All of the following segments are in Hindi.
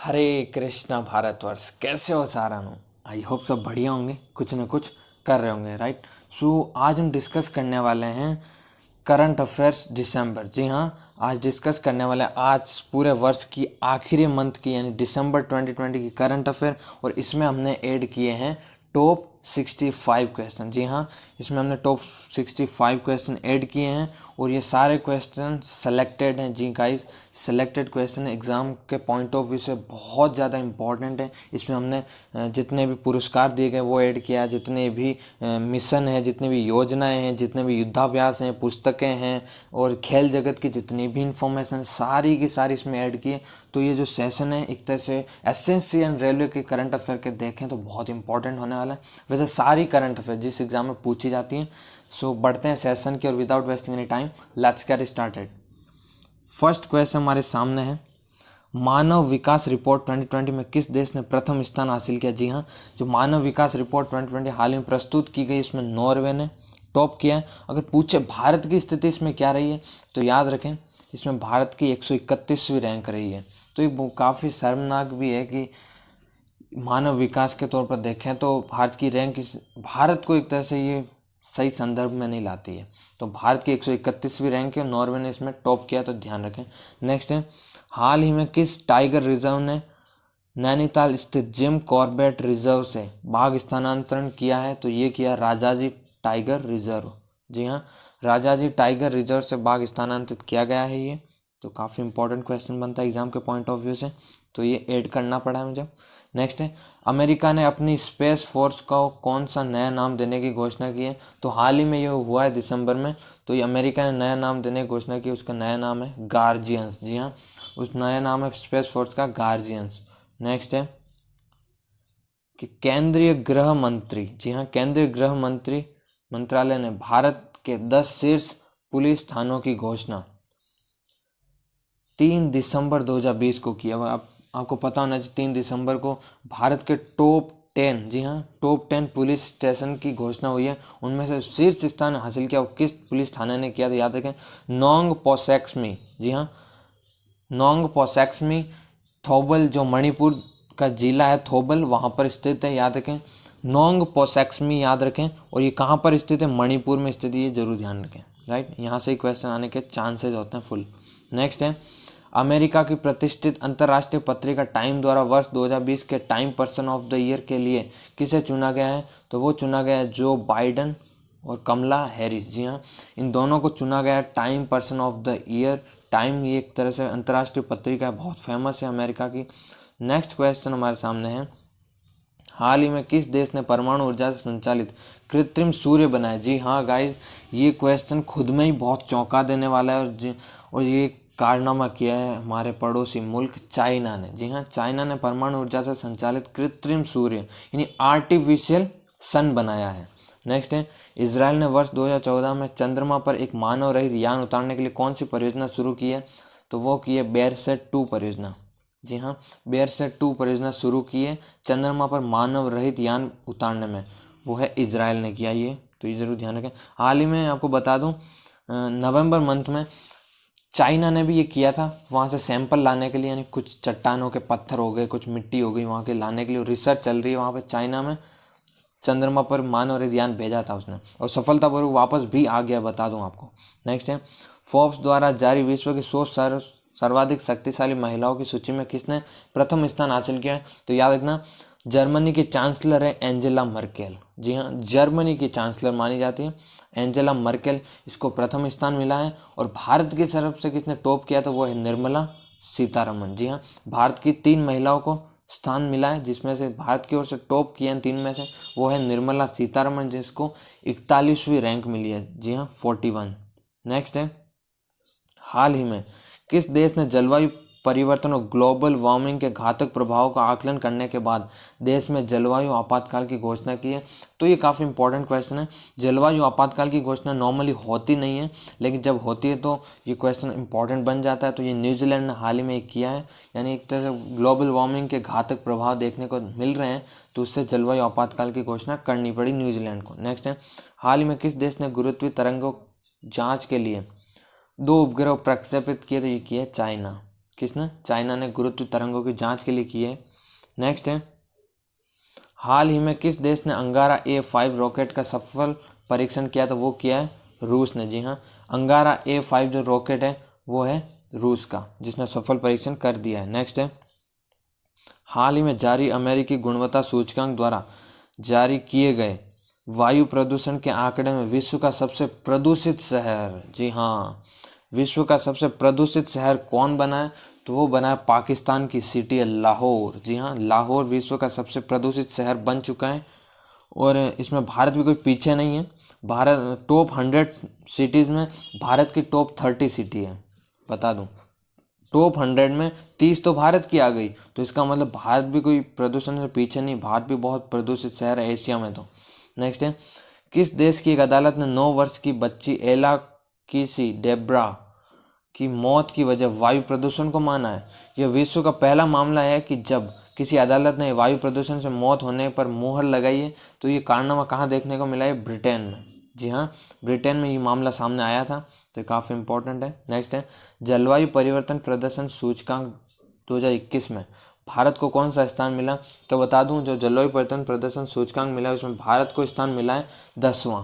हरे कृष्णा भारतवर्ष, कैसे हो सारानु। आई होप सब बढ़िया होंगे, कुछ न कुछ कर रहे होंगे, राइट। सो आज हम डिस्कस करने वाले हैं करंट अफेयर्स दिसंबर। जी हाँ, आज डिस्कस करने वाले हैं आज पूरे वर्ष की आखिरी मंथ की यानी दिसंबर 2020 की करंट अफेयर। और इसमें हमने ऐड किए हैं टॉप 65 क्वेश्चन। जी हाँ, इसमें हमने टॉप 65 क्वेश्चन ऐड किए हैं और ये सारे क्वेश्चन सेलेक्टेड हैं। जी गाइस, सेलेक्टेड क्वेश्चन एग्ज़ाम के पॉइंट ऑफ व्यू से बहुत ज़्यादा इंपॉर्टेंट है। इसमें हमने जितने भी पुरस्कार दिए गए वो ऐड किया है, जितने भी मिशन हैं, जितनी भी योजनाएं हैं, जितने भी युद्धाभ्यास हैं, पुस्तकें हैं और खेल जगत की जितनी भी इंफॉर्मेशन सारी की सारी इसमें ऐड की है। तो ये जो सेशन है एक तरह से एसएससी एंड रेलवे के करंट अफेयर के देखें तो बहुत इंपॉर्टेंट होने वाला है। वैसे सारी करंट अफेयर जिस एग्जाम में पूछी जाती हैं। सो बढ़ते हैं सेशन की और without wasting any time let's get started. First question हमारे सामने है, मानव विकास रिपोर्ट 2020 में किस देश ने प्रथम स्थान हासिल किया। जी हाँ, जो मानव विकास रिपोर्ट 2020 हाल ही में प्रस्तुत की गई इसमें नॉर्वे ने टॉप किया है। अगर पूछे भारत की स्थिति इसमें क्या रही है तो याद रखें इसमें भारत की 131वीं रैंक रही है। तो ये काफ़ी शर्मनाक भी है कि मानव विकास के तौर पर देखें तो भारत की रैंक भारत को एक तरह से ये सही संदर्भ में नहीं लाती है। तो भारत की 131वीं रैंक है, नॉर्वे ने इसमें टॉप किया, तो ध्यान रखें। नेक्स्ट है, हाल ही में किस टाइगर रिजर्व ने नैनीताल स्थित जिम कॉर्बेट रिजर्व से बाघ स्थानांतरण किया है। तो ये किया राजाजी टाइगर रिजर्व। जी हाँ, राजाजी टाइगर रिजर्व से बाघ स्थानांतरित किया गया है ये। तो काफ़ी इंपॉर्टेंट क्वेश्चन बनता है एग्जाम के पॉइंट ऑफ व्यू से, तो ये ऐड करना पड़ा है मुझे। नेक्स्ट है, अमेरिका ने अपनी स्पेस फोर्स को कौन सा नया नाम देने की घोषणा की है। तो हाल ही में ये हुआ है दिसंबर में। तो ये अमेरिका ने नया नाम देने की घोषणा की, उसका नया नाम है गार्जियंस। जी हाँ, उस नया नाम है स्पेस फोर्स का गार्जियंस। नेक्स्ट है कि केंद्रीय गृह मंत्री, जी हाँ, केंद्रीय गृह मंत्री मंत्रालय ने भारत के 10 शीर्ष पुलिस थानों की घोषणा 3 दिसंबर 2020 को किया। अब आपको पता होना चाहिए 3 दिसंबर को भारत के टॉप 10, जी हाँ, टॉप 10 पुलिस स्टेशन की घोषणा हुई है। उनमें से शीर्ष स्थान हासिल किया वो किस पुलिस थाने ने किया, तो याद रखें नोंग पोसेक्समी। जी हाँ, नोंग पोसेक्समी थौबल, जो मणिपुर का जिला है थौबल, वहाँ पर स्थित है। याद रखें नोंग पोसेक्समी, याद रखें। और ये कहाँ पर स्थित है, मणिपुर में स्थित है, ये जरूर ध्यान रखें, राइट। यहाँ से ही क्वेश्चन आने के चांसेस होते हैं फुल। नेक्स्ट है, अमेरिका की प्रतिष्ठित अंतर्राष्ट्रीय पत्रिका टाइम द्वारा वर्ष 2020 के time person of the year के लिए किसे चुना गया है। तो वो चुना गया है जो बाइडन और कमला हैरिस। जी हाँ, इन दोनों को चुना गया है time person of the year. Time ये एक तरह से अंतर्राष्ट्रीय पत्रिका है, बहुत फेमस है अमेरिका की। नेक्स्ट क्वेश्चन हमारे सामने है, हाल ही में किस देश ने परमाणु ऊर्जा से संचालित कृत्रिम सूर्य बनाया। जी हाँ गाइज, ये क्वेश्चन खुद में ही बहुत चौंका देने वाला है। और ये कारनामा किया है हमारे पड़ोसी मुल्क चाइना ने। जी हाँ, चाइना ने परमाणु ऊर्जा से संचालित कृत्रिम सूर्य यानी आर्टिफिशियल सन बनाया है। नेक्स्ट है, इसराइल ने वर्ष 2014 में चंद्रमा पर एक मानव रहित यान उतारने के लिए कौन सी परियोजना शुरू की है। तो वो की है बेरसेट 2 परियोजना। जी हाँ, बेरसेट 2 परियोजना शुरू की है चंद्रमा पर मानव रहित यान उतारने में, वो है इसराइल ने किया ये। तो ये जरूर ध्यान रखें। हाल ही में आपको बता दूं नवंबर मंथ में चाइना ने भी ये किया था, वहाँ से सैंपल लाने के लिए, यानी कुछ चट्टानों के पत्थर हो गए, कुछ मिट्टी हो गई, वहाँ के लाने के लिए रिसर्च चल रही है वहाँ पे चाइना में। चंद्रमा पर मानव रहित यान भेजा था उसने और सफलतापूर्वक वापस भी आ गया, बता दूं आपको। नेक्स्ट है, फोर्ब्स द्वारा जारी विश्व की 100 सर्वाधिक शक्तिशाली महिलाओं की सूची में किसने प्रथम स्थान हासिल किया है। तो याद रखना जर्मनी की चांसलर है एंजेला मर्केल। जी हाँ, जर्मनी की चांसलर मानी जाती है एंजेला मर्केल, इसको प्रथम स्थान मिला है। और भारत की तरफ से किसने टॉप किया तो वो है निर्मला सीतारमण। जी हाँ, भारत की 3 महिलाओं को स्थान मिला है, जिसमें से भारत की ओर से टॉप किया है 3 में से वो है निर्मला सीतारमण, जिसको 41वीं रैंक मिली है। जी हाँ, 41। नेक्स्ट है, हाल ही में किस देश ने जलवायु परिवर्तन और ग्लोबल वार्मिंग के घातक प्रभाव का आकलन करने के बाद देश में जलवायु आपातकाल की घोषणा की है। तो ये काफ़ी इंपॉर्टेंट क्वेश्चन है। जलवायु आपातकाल की घोषणा नॉर्मली होती नहीं है, लेकिन जब होती है तो ये क्वेश्चन इंपॉर्टेंट बन जाता है। तो ये न्यूजीलैंड ने हाल ही में किया है, यानी एक तरह से ग्लोबल वार्मिंग के घातक प्रभाव देखने को मिल रहे हैं, तो उससे जलवायु आपातकाल की घोषणा करनी पड़ी न्यूजीलैंड को। नेक्स्ट है, हाल ही में किस देश ने गुरुत्वीय तरंगों जाँच के लिए 2 उपग्रह प्रक्षेपित किए। तो ये किया है चाइना। किसने? चाइना ने गुरुत्व तरंगों की जांच के लिए की है। नेक्स्ट है, हाल ही में किस देश ने अंगारा A5 रॉकेट का सफल परीक्षण किया? तो वो किया है रूस ने। जी हाँ, अंगारा A5 जो रॉकेट है वो है रूस का, जिसने सफल परीक्षण कर दिया है। नेक्स्ट है, हाल ही में जारी अमेरिकी गुणवत्ता सूचकांक द्वारा जारी किए गए वायु प्रदूषण के आंकड़े में विश्व का सबसे प्रदूषित शहर, जी हाँ, विश्व का सबसे प्रदूषित शहर कौन बना है? तो वो बना है पाकिस्तान की सिटी है लाहौर। जी हाँ, लाहौर विश्व का सबसे प्रदूषित शहर बन चुका है और इसमें भारत भी कोई पीछे नहीं है। भारत टॉप 100 सिटीज़ में भारत की टॉप 30 सिटी है, बता दूं। टॉप 100 में 30 तो भारत की आ गई, तो इसका मतलब भारत भी कोई प्रदूषण से पीछे नहीं, भारत भी बहुत प्रदूषित शहर है एशिया में। तो नेक्स्ट है, किस देश की एक अदालत ने 9 वर्ष की बच्ची एला किसी डेब्रा की मौत की वजह वायु प्रदूषण को माना है? यह विश्व का पहला मामला है कि जब किसी अदालत ने वायु प्रदूषण से मौत होने पर मुहर लगाई है। तो ये कारनामा कहाँ देखने को मिला है? ब्रिटेन में। जी हाँ, ब्रिटेन में ये मामला सामने आया था, तो काफ़ी इंपॉर्टेंट है। नेक्स्ट है, जलवायु परिवर्तन प्रदर्शन सूचकांक 2021 में भारत को कौन सा स्थान मिला? तो बता दूं, जो जलवायु परिवर्तन प्रदर्शन सूचकांक मिला है उसमें भारत को स्थान मिला है 10वां।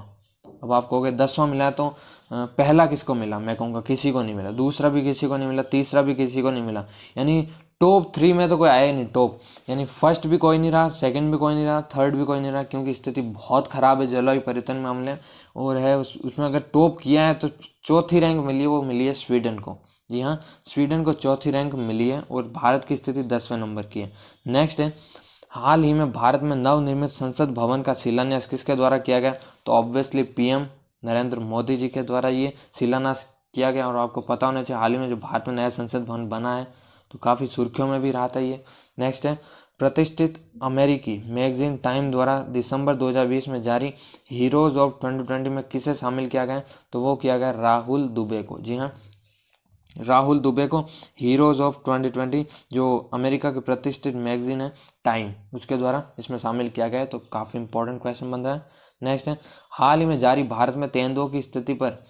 अब आप कहोगे 10वां मिला है तो पहला किसको मिला? मैं कहूँगा किसी को नहीं मिला, दूसरा भी किसी को नहीं मिला, तीसरा भी किसी को नहीं मिला, यानी टॉप 3 में तो कोई आया ही नहीं। टॉप यानी फर्स्ट भी कोई नहीं रहा, सेकंड भी कोई नहीं रहा, थर्ड भी कोई नहीं रहा, क्योंकि स्थिति बहुत ख़राब है जलवायु परिवर्तन मामले और है उसमें अगर टॉप किया है तो चौथी रैंक मिली है, वो मिली है स्वीडन को। जी हाँ, स्वीडन को चौथी रैंक मिली है और भारत की स्थिति 10वें नंबर की है। नेक्स्ट है, हाल ही में भारत में नवनिर्मित संसद भवन का शिलान्यास किसके द्वारा किया गया? तो ऑब्वियसली पीएम नरेंद्र मोदी जी के द्वारा ये शिलान्यास किया गया। और आपको पता होना चाहिए, हाल ही में जो भारत में नया संसद भवन बना है तो काफ़ी सुर्खियों में भी रहा था ये। नेक्स्ट है, प्रतिष्ठित अमेरिकी मैगजीन टाइम द्वारा दिसंबर 2020 में जारी हीरोज ऑफ 2020 में किसे शामिल किया गया? तो वो किया गया राहुल दुबे को। जी हाँ, राहुल दुबे को हीरोज ऑफ 2020 जो अमेरिका की प्रतिष्ठित मैगजीन है टाइम, उसके द्वारा इसमें शामिल किया गया है, तो काफ़ी इंपॉर्टेंट क्वेश्चन बन रहा है। नेक्स्ट है, हाल ही में जारी भारत में तेंदुओं की स्थिति पर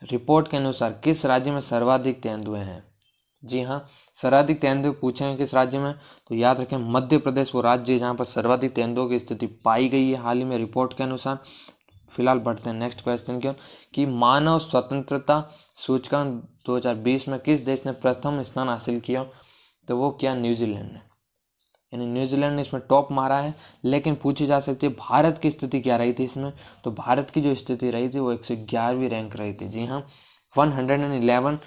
रिपोर्ट के अनुसार किस राज्य में सर्वाधिक तेंदुए हैं? जी हाँ, सर्वाधिक तेंदुए पूछे हैं किस राज्य में? तो याद रखें मध्य प्रदेश वो राज्य है जहाँ पर सर्वाधिक तेंदुओं की स्थिति पाई गई है हाल ही में रिपोर्ट के अनुसार। फिलहाल बढ़ते हैं नेक्स्ट क्वेश्चन की ओर कि मानव स्वतंत्रता सूचकांक 2020 में किस देश ने प्रथम स्थान हासिल किया? तो वो किया न्यूजीलैंड ने, यानी न्यूजीलैंड ने इसमें टॉप मारा है। लेकिन पूछी जा सकती है भारत की स्थिति क्या रही थी इसमें? तो भारत की जो स्थिति रही थी वो 111वीं रैंक रही थी। जी हाँ, 111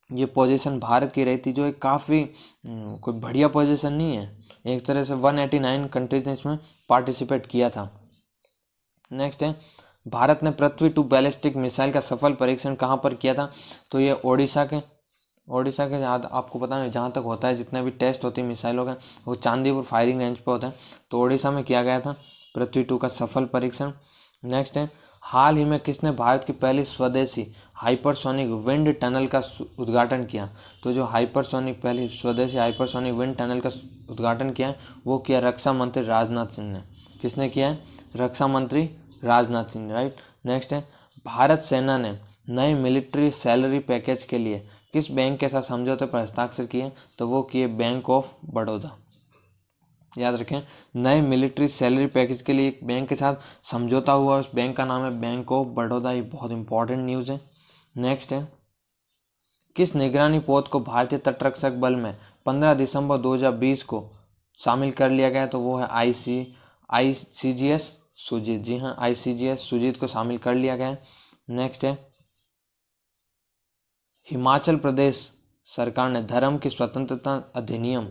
ये पोजीशन भारत की रही थी, जो एक काफ़ी कोई बढ़िया पोजीशन नहीं है। एक तरह से 189 कंट्रीज ने इसमें पार्टिसिपेट किया था। नेक्स्ट है, भारत ने पृथ्वी टू बैलिस्टिक मिसाइल का सफल परीक्षण कहाँ पर किया था? तो ये ओडिशा के याद आपको पता नहीं, जहाँ तक होता है जितने भी टेस्ट होते हैं मिसाइलों का वो चांदीपुर फायरिंग रेंज पे होता है, तो ओडिशा में किया गया था पृथ्वी 2 का सफल परीक्षण। नेक्स्ट है, हाल ही में किसने भारत की पहली स्वदेशी हाइपरसोनिक विंड टनल का उद्घाटन किया? तो जो पहली स्वदेशी हाइपरसोनिक विंड टनल का उद्घाटन किया है वो किया रक्षा मंत्री राजनाथ सिंह ने। किसने किया है? रक्षा मंत्री राजनाथ सिंह, राइट। नेक्स्ट है, भारत सेना ने नए मिलिट्री सैलरी पैकेज के लिए किस बैंक के साथ समझौते पर हस्ताक्षर किए? तो वो किए बैंक ऑफ बड़ौदा। याद रखें, नए मिलिट्री सैलरी पैकेज के लिए एक बैंक के साथ समझौता हुआ, उस बैंक का नाम है बैंक ऑफ बड़ौदा। ये बहुत इंपॉर्टेंट न्यूज़ है। नेक्स्ट है, किस निगरानी पोत को भारतीय तटरक्षक बल में 15 दिसंबर 2020 को शामिल कर लिया गया? तो वो है ICGS सुजीत। जी हाँ, ICGS सुजीत को शामिल कर लिया गया है। नेक्स्ट है, हिमाचल प्रदेश सरकार ने धर्म की स्वतंत्रता अधिनियम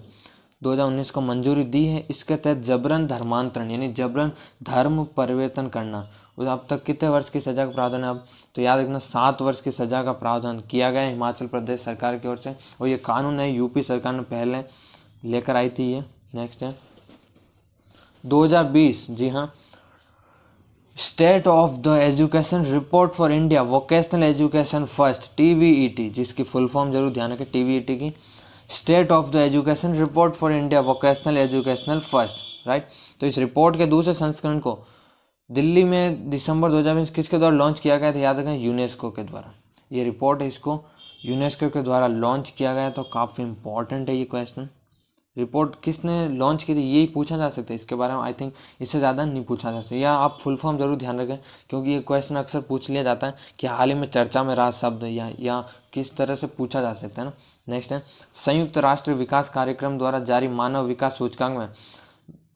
2019 को मंजूरी दी है। इसके तहत जबरन धर्मांतरण यानी जबरन धर्म परिवर्तन करना, अब तक कितने वर्ष की सज़ा का प्रावधान है? अब तो याद रखना 7 वर्ष की सज़ा का प्रावधान किया गया है हिमाचल प्रदेश सरकार की ओर से, और ये कानून है यूपी सरकार ने पहले लेकर आई थी ये। नेक्स्ट है 2020, जी हाँ, state of the education report for India vocational education first TVET, जिसकी फुल फॉर्म जरूर ध्यान रखें TVET की, state of the education report for India vocational educational first, right. तो इस रिपोर्ट के दूसरे संस्करण को दिल्ली में दिसंबर 2020 किसके द्वारा लॉन्च किया गया था? याद रखें यूनेस्को के द्वारा। ये रिपोर्ट है, इसको यूनेस्को के द्वारा लॉन्च किया गया, तो काफ़ी इम्पोर्टेंट है ये क्वेश्चन। रिपोर्ट किसने लॉन्च की थी यही पूछा जा सकता है, इसके बारे में आई थिंक इससे ज़्यादा नहीं पूछा जा सकता। या आप फुल फॉर्म जरूर ध्यान रखें, क्योंकि ये क्वेश्चन अक्सर पूछ लिया जाता है कि हाल ही में चर्चा में रहा शब्द, या किस तरह से पूछा जा सकता है ना। नेक्स्ट है, संयुक्त राष्ट्र विकास कार्यक्रम द्वारा जारी मानव विकास सूचकांक में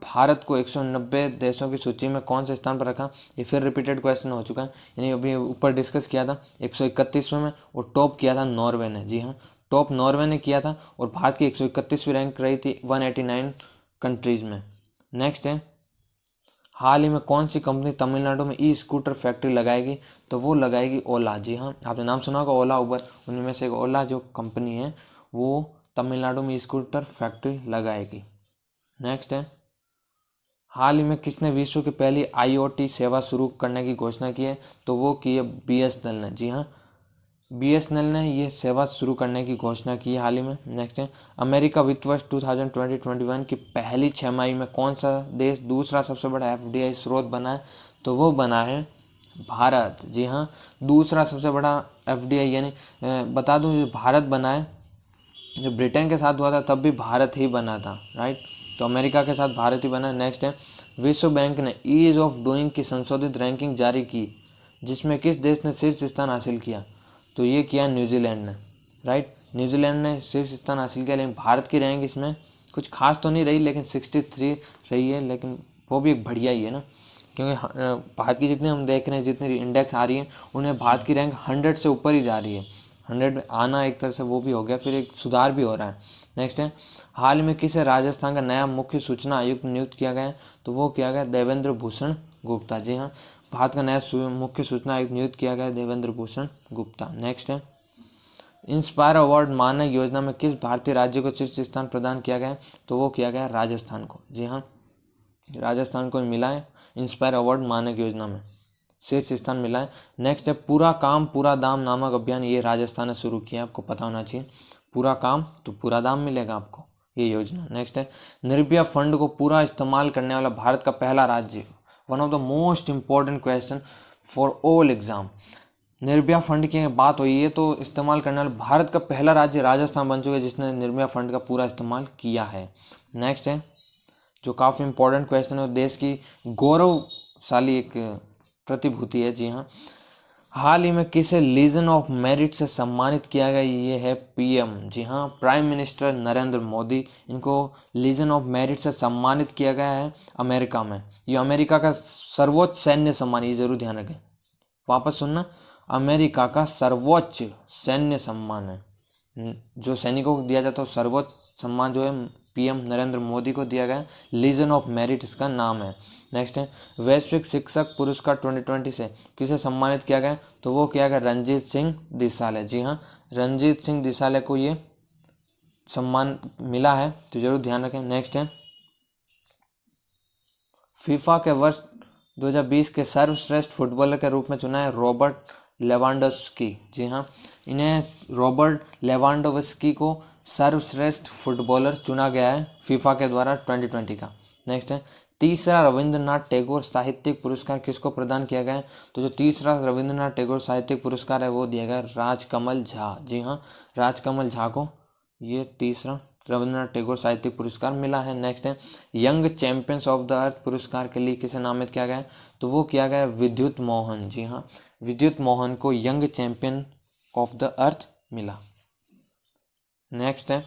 भारत को 190 देशों की सूची में कौन से स्थान पर रखा। ये फिर रिपीटेड क्वेश्चन हो चुका है, यानी अभी ऊपर डिस्कस किया था 131वें में, और टॉप किया था नॉर्वे ने। जी हाँ, टॉप नॉर्वे ने किया था, और भारत की 131वीं रैंक रही थी 189 कंट्रीज़ में। नेक्स्ट है, हाल ही में कौन सी कंपनी तमिलनाडु में ई स्कूटर फैक्ट्री लगाएगी, तो वो लगाएगी ओला। जी हाँ, आपने नाम सुना होगा ओला उबर, उनमें में से एक ओला जो कंपनी है वो तमिलनाडु में ई स्कूटर फैक्ट्री लगाएगी। नेक्स्ट है, हाल ही में किसने विश्व की पहली IoT सेवा शुरू करने की घोषणा की है, तो वो की है BSNL ने। जी हाँ, BSNL ने ये सेवा शुरू करने की घोषणा की है हाल ही में। नेक्स्ट है, अमेरिका वित्त वर्ष 2020-21 की पहली छमाही में कौन सा देश दूसरा सबसे बड़ा FDI स्रोत बना है, तो वो बना है भारत। जी हाँ, दूसरा सबसे बड़ा FDI, यानी बता दूँ ये भारत बना है। जब ब्रिटेन के साथ हुआ था तब भी भारत ही बना था, राइट, तो अमेरिका के साथ भारत ही बना। नेक्स्ट है, विश्व बैंक ने ईज ऑफ डूइंग की संशोधित रैंकिंग जारी की, जिसमें किस देश ने शीर्ष स्थान हासिल किया, तो ये किया न्यूजीलैंड ने, राइट, न्यूजीलैंड ने शीर्ष स्थान हासिल किया। लेकिन भारत की रैंक इसमें कुछ खास तो नहीं रही, लेकिन 63 रही है, लेकिन वो भी एक बढ़िया ही है ना, क्योंकि भारत की जितनी हम देख रहे हैं, जितनी इंडेक्स आ रही है, उन्हें भारत की रैंक 100 से ऊपर ही जा रही है। 100 में आना एक तरह से वो भी हो गया, फिर एक सुधार भी हो रहा है। नेक्स्ट है, हाल में किसे राजस्थान का नया मुख्य सूचना आयुक्त नियुक्त किया गया है, तो वो किया गया देवेंद्र भूषण गुप्ता। जी हाँ, भारत का नया मुख्य सूचना आयुक्त नियुक्त किया गया देवेंद्र भूषण गुप्ता। नेक्स्ट है, इंस्पायर अवार्ड मानक योजना में किस भारतीय राज्य को शीर्ष स्थान प्रदान किया गया है, तो वो किया गया राजस्थान को। जी हाँ, राजस्थान को मिला है इंस्पायर अवार्ड मानक योजना में, शीर्ष स्थान मिला है। नेक्स्ट है, पूरा काम पूरा दाम नामक अभियान, ये राजस्थान ने शुरू किया, आपको पता होना चाहिए। पूरा काम तो पूरा दाम मिलेगा आपको, ये योजना। नेक्स्ट है, निर्भया फंड को पूरा इस्तेमाल करने वाला भारत का पहला राज्य, one of the most important question for all exam. Nirbhaya fund की बात हुई है तो इस्तेमाल करने वाला भारत का पहला राज्य राजस्थान बन चुका है, जिसने निर्भया फंड का पूरा इस्तेमाल किया है। नेक्स्ट है, जो काफ़ी इंपॉर्टेंट क्वेश्चन है, देश की गौरवशाली एक प्रतिभूति है। जी हाँ, हाल ही में किसे लीजन ऑफ मेरिट से सम्मानित किया गया, ये है PM। जी हाँ, प्राइम मिनिस्टर नरेंद्र मोदी, इनको लीजन ऑफ मेरिट से सम्मानित किया गया है अमेरिका में। ये अमेरिका का सर्वोच्च सैन्य सम्मान, ये जरूर ध्यान रखें, वापस सुनना, अमेरिका का सर्वोच्च सैन्य सम्मान है जो सैनिकों को दिया जाता है, सर्वोच्च सम्मान जो है PM नरेंद्र मोदी को दिया गया, लीजन ऑफ मेरिट इसका नाम है। नेक्स्ट है, वैश्विक शिक्षक पुरस्कार 2020 से किसे सम्मानित किया गया, तो वो किया गया रणजीत सिंह दिसाले। जी हाँ, रणजीत सिंह दिसाले को ये सम्मान मिला है, तो जरूर ध्यान रखें। नेक्स्ट है, फीफा के वर्ष 2020 के सर्वश्रेष्ठ फुटबॉलर के रूप में चुना है रॉबर्ट लेवांडोव्स्की। जी हाँ, इन्हें रॉबर्ट लेवांडोव्स्की को सर्वश्रेष्ठ फुटबॉलर चुना गया है फीफा के द्वारा 2020 का। नेक्स्ट है, तीसरा रविंद्रनाथ टैगोर साहित्यिक पुरस्कार किसको प्रदान किया गया है, तो जो तीसरा रविंद्रनाथ टैगोर साहित्यिक पुरस्कार है वो दिया गया राजकमल झा। जी हाँ, राजकमल झा को ये तीसरा रविंद्रनाथ टैगोर साहित्यिक पुरस्कार मिला है। नेक्स्ट है, young champions of the earth पुरस्कार के लिए किसे नामित किया गया है, तो वो किया गया विद्युत मोहन। जी हाँ, विद्युत मोहन को young champion of the earth मिला। नेक्स्ट है,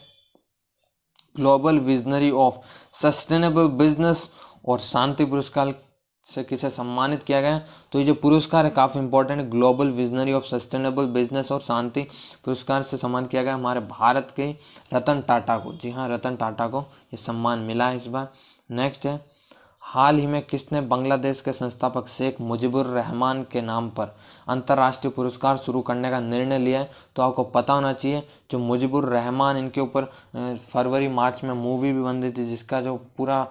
global visionary of sustainable business और शांति पुरस्कार से किसे सम्मानित किया गया है, तो ये जो पुरस्कार है काफ़ी इंपॉर्टेंट है, global visionary of sustainable business और शांति पुरस्कार से सम्मानित किया गया हमारे भारत के रतन टाटा को। जी हाँ, रतन टाटा को ये सम्मान मिला है इस बार। नेक्स्ट है, हाल ही में किसने बांग्लादेश के संस्थापक शेख मुजीबुर रहमान के नाम पर अंतर्राष्ट्रीय पुरस्कार शुरू करने का निर्णय लिया है, तो आपको पता होना चाहिए जो मुजीबुर रहमान, इनके ऊपर फरवरी मार्च में मूवी भी बन रही थी, जिसका जो पूरा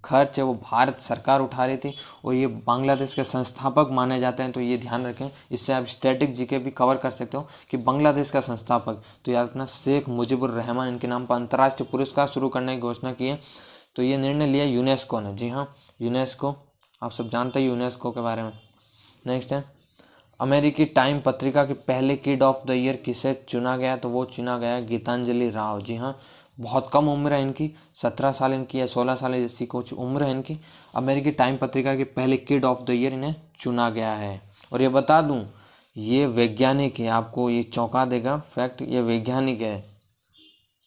खर्च है वो भारत सरकार उठा रही थी, और ये बांग्लादेश के संस्थापक माने जाते हैं, तो ये ध्यान रखें। इससे आप स्टैटिक जीके भी कवर कर सकते हो कि बांग्लादेश का संस्थापक, तो याद रखना शेख मुजीबुर रहमान, इनके नाम पर अंतर्राष्ट्रीय पुरस्कार शुरू करने की घोषणा की है, तो ये निर्णय लिया यूनेस्को ने। जी हाँ, यूनेस्को, आप सब जानते हैं यूनेस्को के बारे में। नेक्स्ट है, अमेरिकी टाइम पत्रिका के पहले किड ऑफ द ईयर किसे चुना गया, तो वो चुना गया गीतांजलि राव। जी हाँ, बहुत कम उम्र है इनकी, 17 साल इनकी या 16 साल जैसी कुछ उम्र है इनकी। अमेरिकी टाइम पत्रिका के पहले किड ऑफ द ईयर इन्हें चुना गया है। और ये बता दूं, ये वैज्ञानिक है, आपको ये चौंका देगा फैक्ट, ये वैज्ञानिक है।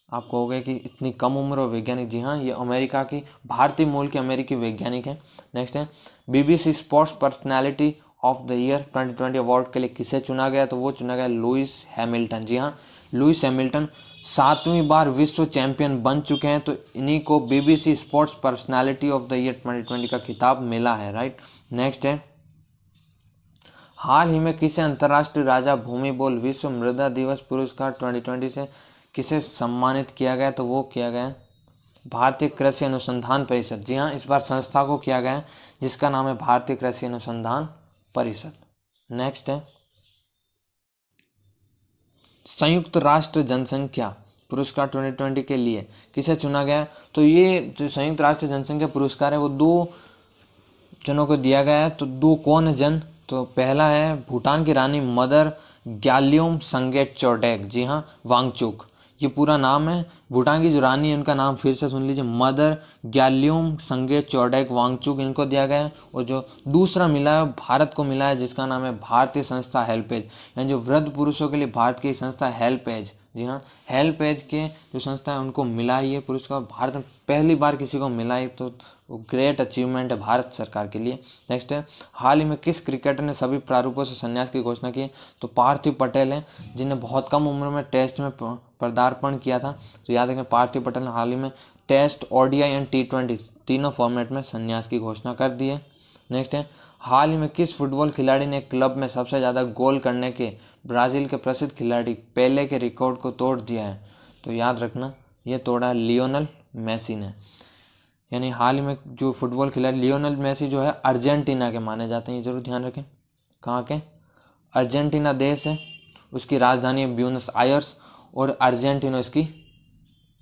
आप कहोगे कि इतनी कम उम्र और वैज्ञानिक, जी हाँ, ये अमेरिका की भारतीय मूल के अमेरिकी वैज्ञानिक हैं। नेक्स्ट है BBC sports personality of the year 2020 award के लिए किसे चुना गया, तो वो चुना गया लुइस हैमिल्टन। जी हाँ, लुइस हैमिल्टन 7वीं बार विश्व चैंपियन बन चुके हैं, तो इन्हीं को BBC sports personality of the year 2020 का खिताब मिला है, राइट। नेक्स्ट है हाल ही में किसे अंतर्राष्ट्रीय राजा भूमि बोल विश्व मृदा दिवस पुरस्कार 2020 से किसे सम्मानित किया गया, तो वो किया गया भारतीय कृषि अनुसंधान परिषद। जी हाँ, इस बार संस्था को किया गया जिसका नाम है भारतीय कृषि अनुसंधान परिषद। नेक्स्ट है संयुक्त राष्ट्र जनसंख्या पुरस्कार 2020 के लिए किसे चुना गया, तो ये जो संयुक्त राष्ट्र जनसंख्या पुरस्कार है वो 2 जनों को दिया गया है। तो 2 कौन है जन, तो पहला है भूटान की रानी मदर ग्याल्योम संगेट चोडेक। जी हाँ, वांगचुक ये पूरा नाम है। भूटान की जो रानी है उनका नाम फिर से सुन लीजिए, मदर ग्याल्योम संगेट चोडेक वांगचुक, इनको दिया गया है। और जो दूसरा मिला है भारत को मिला है, जिसका नाम है भारतीय संस्था हेल्पेज, यानी जो वृद्ध पुरुषों के लिए भारत की संस्था हेल्पेज। जी हाँ, हेल्पेज के जो संस्था है उनको मिला ये पुरस्कार, भारत में पहली बार किसी को मिला है, तो वो ग्रेट अचीवमेंट है भारत सरकार के लिए। नेक्स्ट है हाल ही में किस क्रिकेटर ने सभी प्रारूपों से संन्यास की घोषणा की, तो पार्थिव पटेल हैं, जिन्हें बहुत कम उम्र में टेस्ट में पदार्पण किया था। तो याद रखें, पार्थिव पटेल ने हाल ही में टेस्ट, ओडीआई एंड T20 तीनों फॉर्मेट में संन्यास की घोषणा कर दी है। नेक्स्ट है हाल ही में किस फुटबॉल खिलाड़ी ने क्लब में सबसे ज़्यादा गोल करने के ब्राज़ील के प्रसिद्ध खिलाड़ी पेले के रिकॉर्ड को तोड़ दिया है, तो याद रखना ये तोड़ा लियोनेल मेसी ने। यानी हाल ही में जो फुटबॉल खिलाड़ी लियोनेल मेसी जो है अर्जेंटीना के माने जाते हैं, ये जरूर ध्यान रखें। कहाँ के, अर्जेंटीना देश है, उसकी राजधानी है ब्यूनस आयर्स और अर्जेंटीना इसकी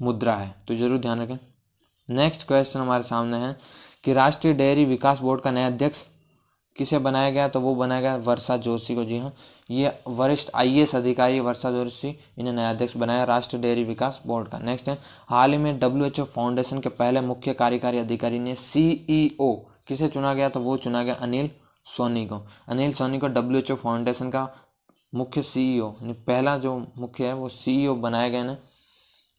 मुद्रा है, तो जरूर ध्यान रखें। नेक्स्ट क्वेश्चन हमारे सामने है कि राष्ट्रीय डेयरी विकास बोर्ड का नया अध्यक्ष किसे बनाया गया, तो वो बनाया गया वर्षा जोशी को। जी हाँ, ये वरिष्ठ IAS अधिकारी वर्षा जोशी, इन्हें नया अध्यक्ष बनाया राष्ट्रीय डेयरी विकास बोर्ड का। नेक्स्ट है हाल ही में WHO फाउंडेशन के पहले मुख्य कार्यकारी अधिकारी ने CEO किसे चुना गया, तो वो चुना गया अनिल सोनी को। अनिल सोनी को WHO फाउंडेशन का मुख्य CEO यानी पहला जो मुख्य है वो CEO बनाया गया ना,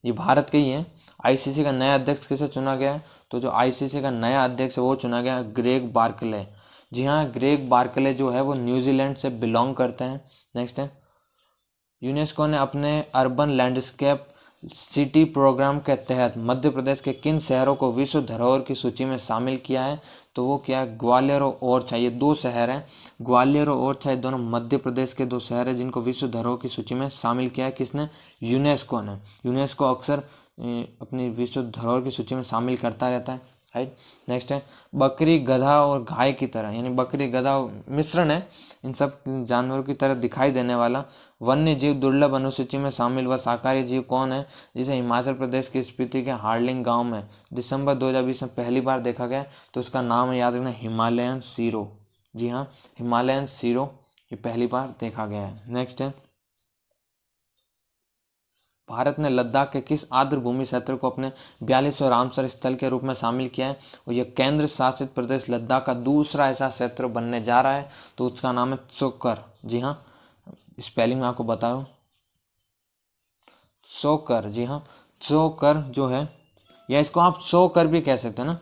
ये भारत के ही हैं। ICC का नया अध्यक्ष किसे चुना गया है, तो जो ICC का नया अध्यक्ष है वो चुना गया ग्रेग बार्कले। जी हाँ, ग्रेग बार्कले जो है वो न्यूजीलैंड से बिलोंग करते हैं। नेक्स्ट है यूनेस्को ने अपने अर्बन लैंडस्केप सिटी प्रोग्राम के तहत मध्य प्रदेश के किन शहरों को विश्व धरोहर की सूची में शामिल किया है, तो वो क्या है ग्वालियर और ओरछा। ये 2 शहर हैं, ग्वालियर और ओरछा, ये दोनों मध्य प्रदेश के 2 शहर हैं जिनको विश्व धरोहर की सूची में शामिल किया है। किसने, यूनेस्को ने। यूनेस्को अक्सर अपनी विश्व धरोहर की सूची में शामिल करता रहता है, राइट। नेक्स्ट है बकरी, गधा और गाय की तरह, यानी बकरी गधा मिश्रण है इन सब जानवरों की तरह दिखाई देने वाला वन्य जीव दुर्लभ अनुसूची में शामिल वह शाकाहारी जीव कौन है, जिसे हिमाचल प्रदेश की स्पीति के हार्लिंग गांव में दिसंबर 2020 में पहली बार देखा गया, तो उसका नाम है, याद रखना, हिमालयन सीरो। जी हाँ, हिमालयन सीरो ये पहली बार देखा गया है। नेक्स्ट है भारत ने लद्दाख के किस आर्द्र भूमि क्षेत्र को अपने 42वें रामसर स्थल के रूप में शामिल किया है, और यह केंद्र शासित प्रदेश लद्दाख का दूसरा ऐसा क्षेत्र बनने जा रहा है, तो उसका नाम है त्सोकर। जी हाँ, स्पेलिंग में आपको बता रहा हूँ, त्सोकर। जी हाँ, त्सोकर जो है, या इसको आप त्सोकर भी कह सकते हैं ना,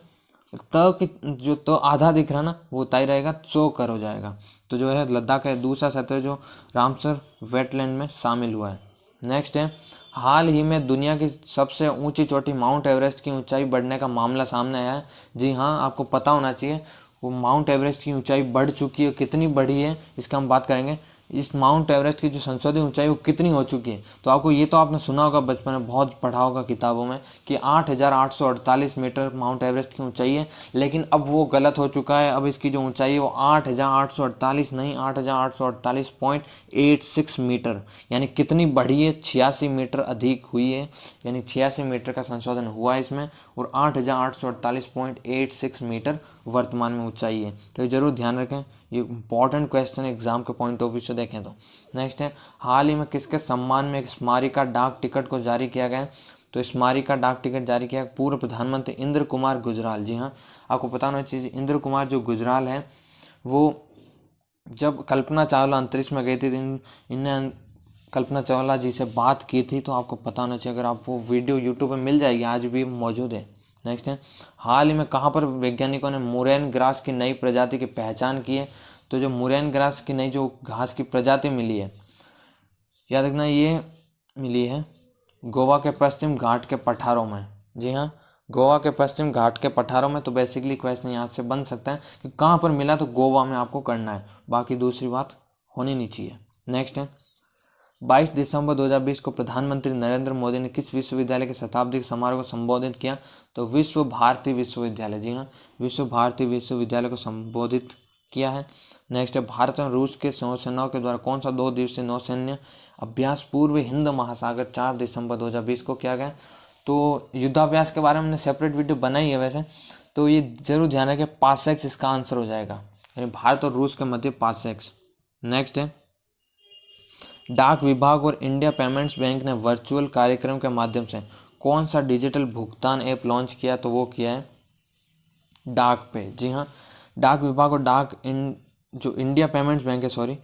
त की जो तो आधा दिख रहा ना वो तय रहेगा, त्सोकर हो जाएगा। तो जो है लद्दाख का दूसरा क्षेत्र जो रामसर वेटलैंड में शामिल हुआ है। नेक्स्ट है हाल ही में दुनिया की सबसे ऊंची चोटी माउंट एवरेस्ट की ऊंचाई बढ़ने का मामला सामने आया है। जी हाँ, आपको पता होना चाहिए वो माउंट एवरेस्ट की ऊंचाई बढ़ चुकी है, कितनी बढ़ी है इसका हम बात करेंगे। इस माउंट एवरेस्ट की जो संशोधित ऊंचाई वो कितनी हो चुकी है, तो आपको ये तो आपने सुना होगा बचपन में, बहुत पढ़ा होगा किताबों में कि 8,848 मीटर माउंट एवरेस्ट की ऊंचाई है, लेकिन अब वो गलत हो चुका है। अब इसकी जो ऊंचाई है वो 8,848 नहीं, 8,848.86 मीटर, यानी कितनी बढ़ी है, 86 मीटर अधिक हुई है, यानी 86 मीटर का संशोधन हुआ है इसमें, और 8,848.86 मीटर वर्तमान में ऊंचाई है। तो जरूर ध्यान रखें, ये इंपॉर्टेंट क्वेश्चन एग्जाम के पॉइंट ऑफ व्यू से देखें तो। नेक्स्ट है, हाल ही में किसके सम्मान में एक स्मारिका डाक टिकट को जारी किया गया है? तो स्मारिका डाक टिकट जारी किया पूर्व प्रधानमंत्री इंद्र कुमार गुजराल। जी हाँ, आपको पता होना चाहिए इंद्र कुमार जो गुजराल है वो जब कल्पना चावला अंतरिक्ष में गई थी इनने कल्पना चावला जी से बात की थी, तो आपको पता होना चाहिए। अगर आप वो वीडियो यूट्यूब पे मिल जाएगी, आज भी मौजूद है। नेक्स्ट है, हाल ही में कहाँ पर वैज्ञानिकों ने मुरैन ग्रास की नई प्रजाति की पहचान की है? तो जो मुरैन ग्रास की नई जो घास की प्रजाति मिली है, याद रखना ये मिली है गोवा के पश्चिम घाट के पठारों में। जी हाँ, गोवा के पश्चिम घाट के पठारों में। तो बेसिकली क्वेश्चन यहाँ से बन सकता है कि कहाँ पर मिला, तो गोवा में आपको करना है, बाकी दूसरी बात होनी नहीं चाहिए। नेक्स्ट है, 22 दिसंबर 2020 को प्रधानमंत्री नरेंद्र मोदी ने किस विश्वविद्यालय के शताब्दी समारोह को संबोधित किया? तो विश्व भारती विश्वविद्यालय। जी हाँ, विश्व भारती विश्वविद्यालय को संबोधित किया है। नेक्स्ट है, भारत और रूस के नौसेनाओं के द्वारा कौन सा 2 दिवसीय नौसैन्य अभ्यास पूर्व हिंद महासागर 4 दिसंबर 2020 को किया गया? तो युद्धाभ्यास के बारे में हमने सेपरेट वीडियो बनाई है वैसे, तो ये जरूर ध्यान रखें, पासेक्स इसका आंसर हो जाएगा, यानी भारत और रूस के मध्य पासेक्स। नेक्स्ट है, डाक विभाग और इंडिया पेमेंट्स बैंक ने वर्चुअल कार्यक्रम के माध्यम से कौन सा डिजिटल भुगतान ऐप लॉन्च किया? तो वो किया है डाक पे। जी हाँ, डाक विभाग और जो इंडिया पेमेंट्स बैंक है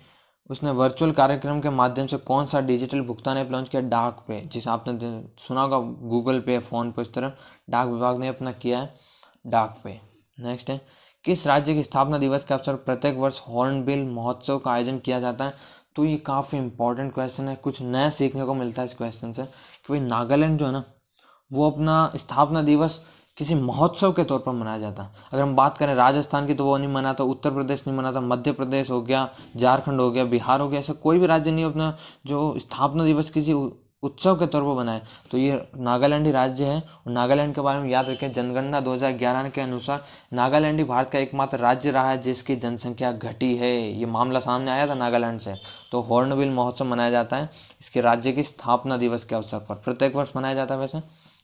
उसने वर्चुअल कार्यक्रम के माध्यम से कौन सा डिजिटल भुगतान ऐप लॉन्च किया? डाक पे। जिसे आपने सुना होगा गूगल पे, फ़ोन पे, इस तरह डाक विभाग ने अपना किया है डाक पे। नेक्स्ट है, किस राज्य की स्थापना दिवस के अवसर प्रत्येक वर्ष हॉर्नबिल महोत्सव का आयोजन किया जाता है? तो ये काफ़ी इंपॉर्टेंट क्वेश्चन है, कुछ नया सीखने को मिलता है इस क्वेश्चन से कि भाई नागालैंड जो है ना वो अपना स्थापना दिवस किसी महोत्सव के तौर पर मनाया जाता है। अगर हम बात करें राजस्थान की तो वो नहीं मनाता, उत्तर प्रदेश नहीं मनाता, मध्य प्रदेश हो गया, झारखंड हो गया, बिहार हो गया, ऐसा कोई भी राज्य नहीं अपना जो स्थापना दिवस किसी उत्सव के तौर पर बनाए। तो ये नागालैंड ही राज्य है। और नागालैंड के बारे में याद रखें, जनगणना 2011 के अनुसार नागालैंड ही भारत का एकमात्र राज्य रहा है जिसकी जनसंख्या घटी है। ये मामला सामने आया था नागालैंड से। तो हॉर्नबिल महोत्सव मनाया जाता है इसके राज्य की स्थापना दिवस के अवसर पर, प्रत्येक वर्ष मनाया जाता है वैसे।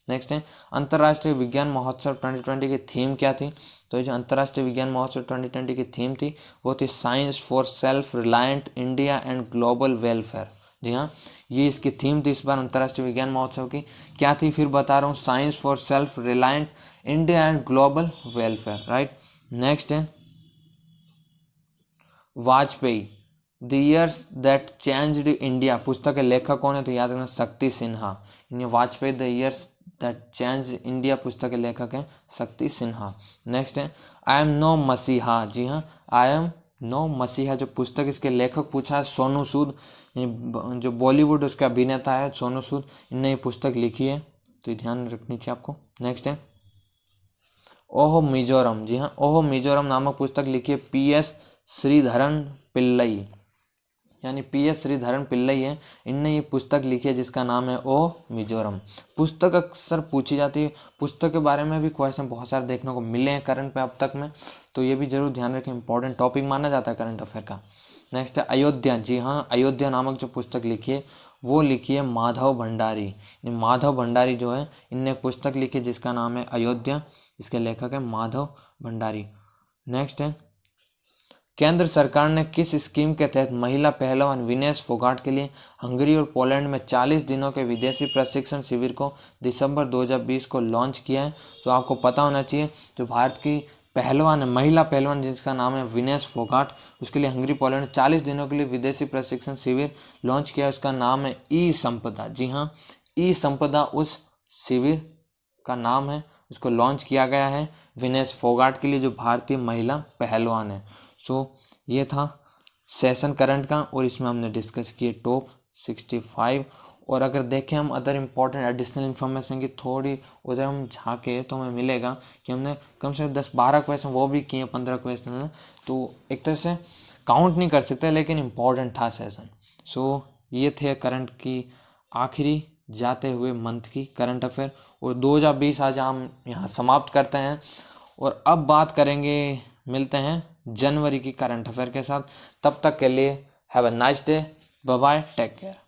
नेक्स्ट है, अंतर्राष्ट्रीय विज्ञान महोत्सव 2020 की थीम क्या थी? तो ये जो अंतर्राष्ट्रीय विज्ञान महोत्सव 2020 की थीम थी वो थी science for self reliant India and global welfare. जी हाँ, ये इसकी थीम थी इस बार अंतर्राष्ट्रीय विज्ञान महोत्सव की। क्या थी फिर बता रहा हूँ, science for self reliant India and global welfare, right. Next है, Vajpayee the years that changed India पुस्तक के लेखक कौन है? तो याद रखना Shakti Sinha. Vajpayee the years that change India पुस्तक के लेखक हैं शक्ति सिन्हा। नेक्स्ट है, आई एम नो मसीहा। जी हाँ, आई एम नो मसीहा जो पुस्तक इसके लेखक पूछा है सोनू सूद, जो बॉलीवुड उसका अभिनेता है सोनू सूद, इनने ये पुस्तक लिखी है, तो ये ध्यान रखनी चाहिए आपको। नेक्स्ट है, ओहो मिजोरम। जी हाँ, ओहो मिजोरम नामक पुस्तक लिखी है PS श्रीधरन पिल्लई, यानी PS श्रीधरन पिल्लई है, इनने ये पुस्तक लिखी है जिसका नाम है ओ मिजोरम। पुस्तक अक्सर पूछी जाती है, पुस्तक के बारे में भी क्वेश्चन बहुत सारे देखने को मिले हैं करंट पे अब तक में, तो ये भी जरूर ध्यान रखें, इंपॉर्टेंट टॉपिक माना जाता है करंट अफेयर का। नेक्स्ट है अयोध्या। जी हाँ, अयोध्या नामक जो पुस्तक लिखी है वो लिखी है माधव भंडारी। माधव भंडारी जो है इनने पुस्तक लिखी जिसका नाम है अयोध्या, इसके लेखक है माधव भंडारी। नेक्स्ट है, केंद्र सरकार ने किस स्कीम के तहत महिला पहलवान विनेश फोगाट के लिए हंगरी और पोलैंड में 40 दिनों के विदेशी प्रशिक्षण शिविर को दिसंबर 2020 को लॉन्च किया है? तो आपको पता होना चाहिए, जो भारत की पहलवान है, महिला पहलवान जिसका नाम है विनेश फोगाट, उसके लिए हंगरी पोलैंड 40 दिनों के लिए विदेशी प्रशिक्षण शिविर लॉन्च किया है, उसका नाम है ई संपदा। जी हाँ, ई संपदा उस शिविर का नाम है, उसको लॉन्च किया गया है विनेश फोगाट के लिए जो भारतीय महिला पहलवान है। सो ये था सेशन करंट का, और इसमें हमने डिस्कस किए टॉप 65। और अगर देखें हम अदर इम्पॉर्टेंट एडिशनल इन्फॉर्मेशन की थोड़ी उधर हम झाँके तो हमें मिलेगा कि हमने कम से कम 10-12 क्वेश्चन वो भी किए, 15 क्वेश्चन है, तो एक तरह से काउंट नहीं कर सकते लेकिन इम्पॉर्टेंट था सेशन। सो ये थे करंट की आखिरी जाते हुए मंथ की करंट अफेयर, और 2020 आज हम यहाँ समाप्त करते हैं। और अब बात करेंगे, मिलते हैं जनवरी की करंट अफेयर के साथ। तब तक के लिए have a nice day, bye bye, take care.